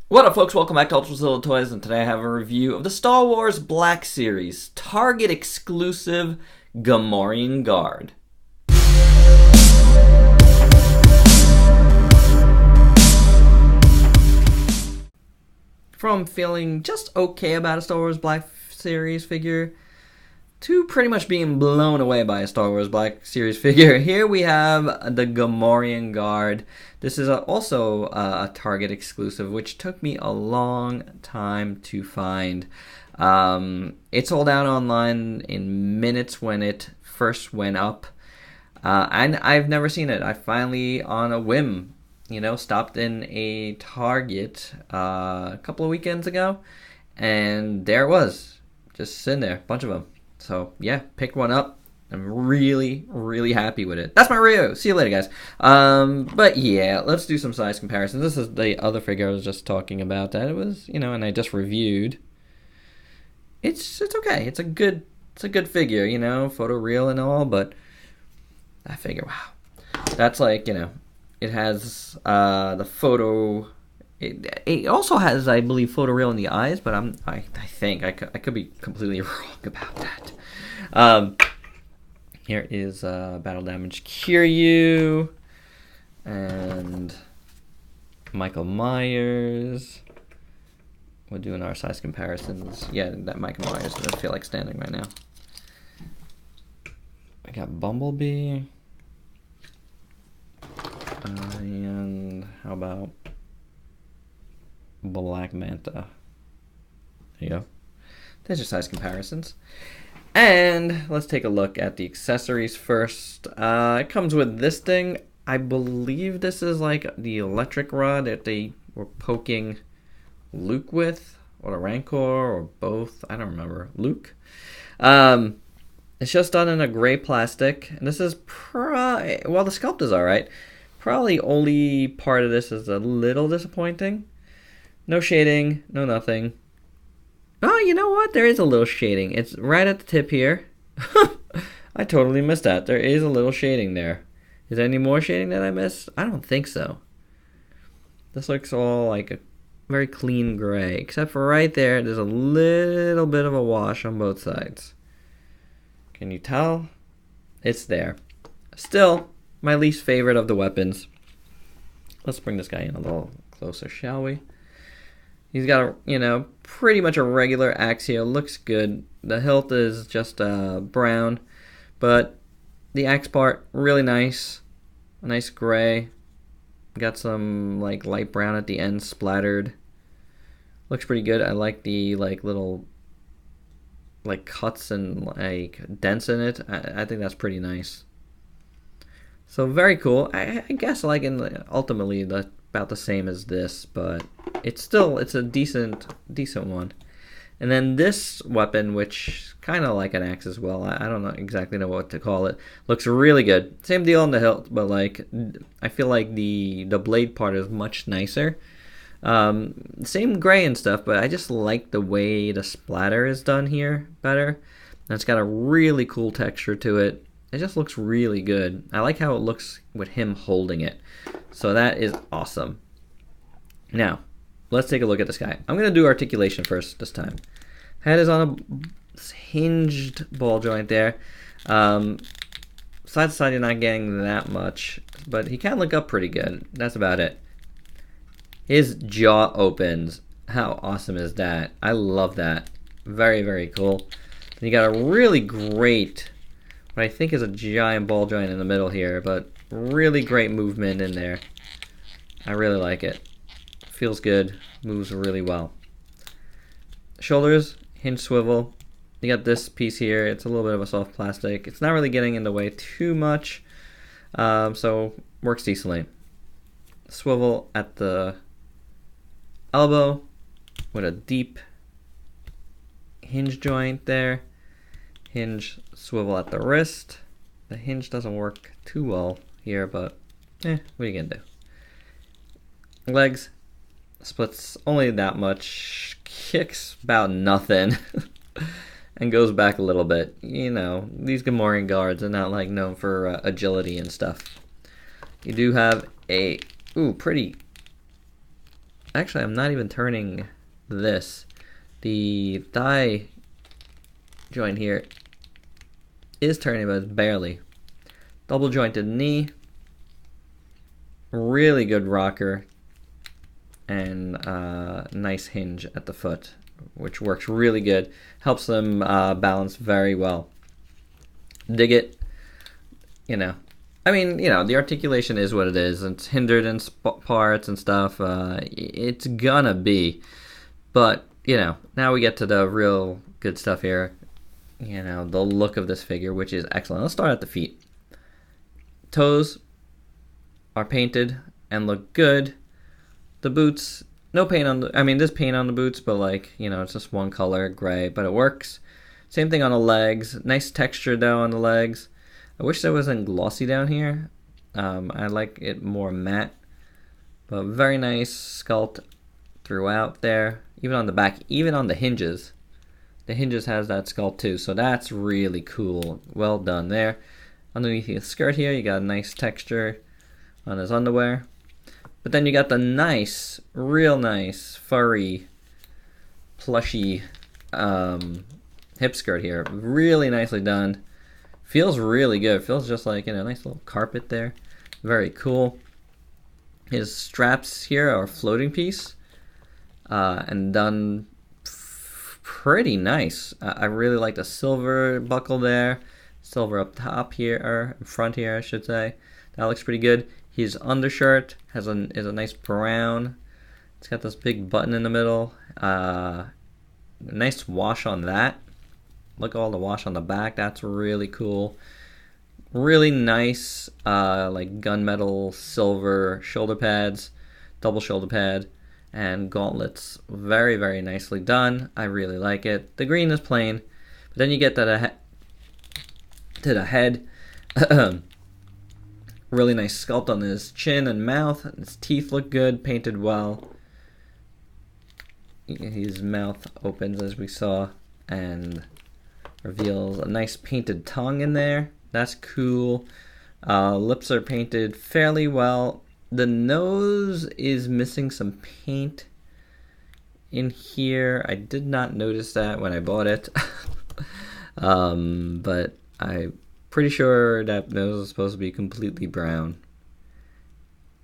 What up, folks? Welcome back to Ultrazilla Toys, and today I have a review of the Star Wars Black Series Target exclusive Gamorrean Guard. From feeling just okay about a Star Wars Black Series figure to pretty much being blown away by a Star Wars Black Series figure, here we have the Gamorrean Guard. This is also a Target exclusive, which took me a long time to find. It sold out online in minutes when it first went up, and I've never seen it. I finally, on a whim, stopped in a Target a couple of weekends ago, and there it was, just sitting there, a bunch of them. So yeah, picked one up. I'm really happy with it. That's my review. See you later, guys. But yeah, let's do some size comparisons. This is the other figure I was just talking about. That it was, and I just reviewed. It's okay. It's a good figure, photo real and all. But that figure, wow, that's like, it has the photo. It also has, I believe, photo real in the eyes, but I think I could be completely wrong about that. Here is Battle Damage Kiryu and Michael Myers. We're doing our size comparisons. Yeah, that Michael Myers doesn't feel like standing right now. I got Bumblebee. And how about Black Manta? There you go. There's your size comparisons. And let's take a look at the accessories first. It comes with this thing. I believe this is like the electric rod that they were poking Luke with, or the Rancor, or both. I don't remember. Luke. It's just done in a gray plastic. And this is well, the sculpt is alright. Probably only part of this is a little disappointing. No shading, no nothing. Oh, you know what? There is a little shading. It's right at the tip here. I totally missed that. There is a little shading there. Is there any more shading that I missed? I don't think so. This looks all like a very clean gray. Except for right there, there's a little bit of a wash on both sides. Can you tell? It's there. Still, my least favorite of the weapons. Let's bring this guy in a little closer, shall we? He's got a, pretty much a regular axe here. Looks good. The hilt is just brown, but the axe part, really nice. A nice gray. Got some like light brown at the end splattered. Looks pretty good. I like the little cuts and like dents in it. I think that's pretty nice. So very cool. I guess ultimately about the same as this, but it's a decent one. And then this weapon, which kind of like an axe as well, I don't exactly know what to call it, looks really good. Same deal on the hilt, but I feel like the blade part is much nicer. Same gray and stuff, but I just like the way the splatter is done here better. And it's got a really cool texture to it. It just looks really good. I like how it looks with him holding it. So that is awesome. Now, let's take a look at this guy. I'm going to do articulation first this time. Head is on a hinged ball joint there. Side to side, you're not getting that much, but he can look up pretty good. That's about it. His jaw opens. How awesome is that? I love that. Very cool. And you got a really great, what I think is a giant ball joint in the middle here, but really great movement in there. I really like it. Feels good. Moves really well. Shoulders, hinge swivel. You got this piece here. It's a little bit of a soft plastic. It's not really getting in the way too much, so works decently. Swivel at the elbow with a deep hinge joint there. Hinge swivel at the wrist. The hinge doesn't work too well here, but what are you gonna do? Legs, splits only that much, kicks about nothing, and goes back a little bit. These Gamorrean guards are not known for agility and stuff. You do have a pretty Actually, I'm not even turning this. The thigh joint here is turning, but it's barely. Double jointed knee. Really good rocker. And nice hinge at the foot, which works really good. Helps them balance very well. Dig it. You know. I mean, you know, the articulation is what it is. It's hindered in parts and stuff. It's gonna be. But, you know, now we get to the real good stuff here. You know, the look of this figure, which is excellent. Let's start at the feet. Toes are painted and look good. The boots, no paint on the, I mean, there's paint on the boots, but like, you know, it's just one color, gray, but it works. Same thing on the legs. Nice texture though on the legs. I wish there wasn't glossy down here. I like it more matte, but very nice sculpt throughout there. Even on the back, even on the hinges. The hinges has that sculpt too, so that's really cool. Well done there. Underneath the skirt here, you got a nice texture on his underwear. But then you got the nice, real nice, furry, plushy hip skirt here. Really nicely done. Feels really good. Feels just like, you know, a nice little carpet there. Very cool. His straps here are floating piece and done pretty nice. I really like the silver buckle there. Silver up top here, or front here, I should say. That looks pretty good. His undershirt is a nice brown. It's got this big button in the middle. Nice wash on that. Look at all the wash on the back. That's really cool. Really nice, like gunmetal silver shoulder pads, double shoulder pad, and gauntlets. Very, very nicely done. I really like it. The green is plain, but then you get to the head. Really nice sculpt on his chin and mouth. His teeth look good, painted well. His mouth opens as we saw and reveals a nice painted tongue in there. That's cool. Lips are painted fairly well. The nose is missing some paint in here. I did not notice that when I bought it. But I'm pretty sure that nose is supposed to be completely brown.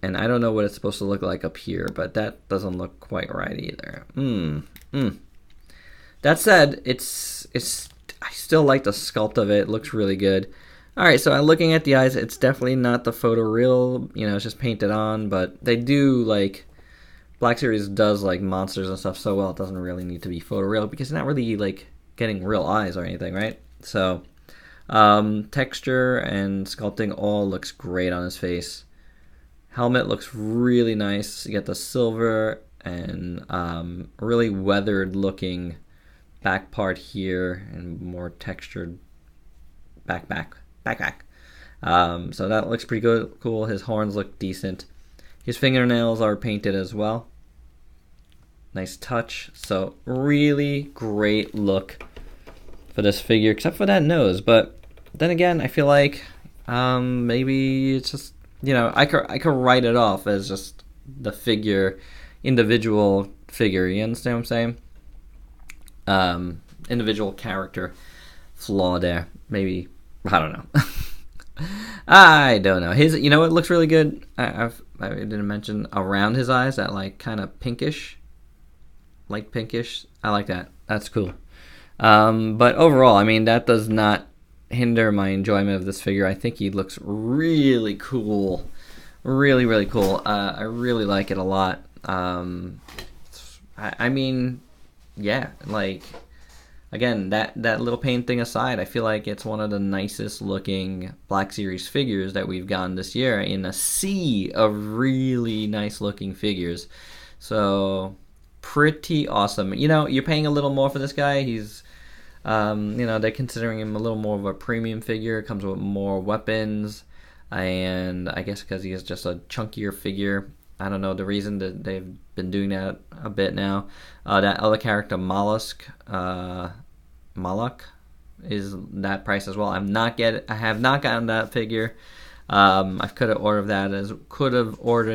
And I don't know what it's supposed to look like up here, but that doesn't look quite right either. That said, I still like the sculpt of it. It looks really good. Alright, so I'm looking at the eyes. It's definitely not the photoreal, you know, it's just painted on, but they do, like, Black Series does, like, monsters and stuff so well, it doesn't really need to be photoreal, because it's not really, like, getting real eyes or anything, right? So, texture and sculpting all looks great on his face. Helmet looks really nice. You get the silver and really weathered looking back part here and more textured backpack. So that looks pretty good, cool. His horns look decent. His fingernails are painted as well. Nice touch. So really great look for this figure, except for that nose. But then again, I feel like maybe it's just, you know, I could write it off as just the figure, individual figure. You understand what I'm saying? Individual character flaw there. Maybe, I don't know. I don't know. His, you know, it looks really good. I didn't mention around his eyes, that like kind of pinkish, light pinkish. I like that. That's cool. But overall, I mean, that does not hinder my enjoyment of this figure. I think he looks really cool. Really, really cool. I really like it a lot. I mean, yeah, like, again, that little paint thing aside, I feel like it's one of the nicest looking Black Series figures that we've gotten this year in a sea of really nice looking figures. So, pretty awesome. You know, you're paying a little more for this guy. He's, you know, they're considering him a little more of a premium figure. Comes with more weapons, and I guess because he is just a chunkier figure. I don't know the reason that they've been doing that a bit now. That other character, Mollusk, is that price as well. I have not gotten that figure. I could have ordered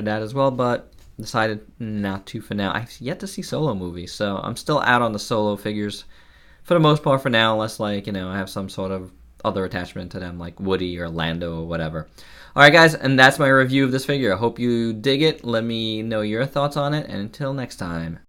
that as well, but decided not to for now. I've yet to see Solo movies, so I'm still out on the Solo figures for the most part for now, unless, like, I have some sort of other attachment to them, like Woody or Lando or whatever. Alright guys, and that's my review of this figure. I hope you dig it. Let me know your thoughts on it, and until next time.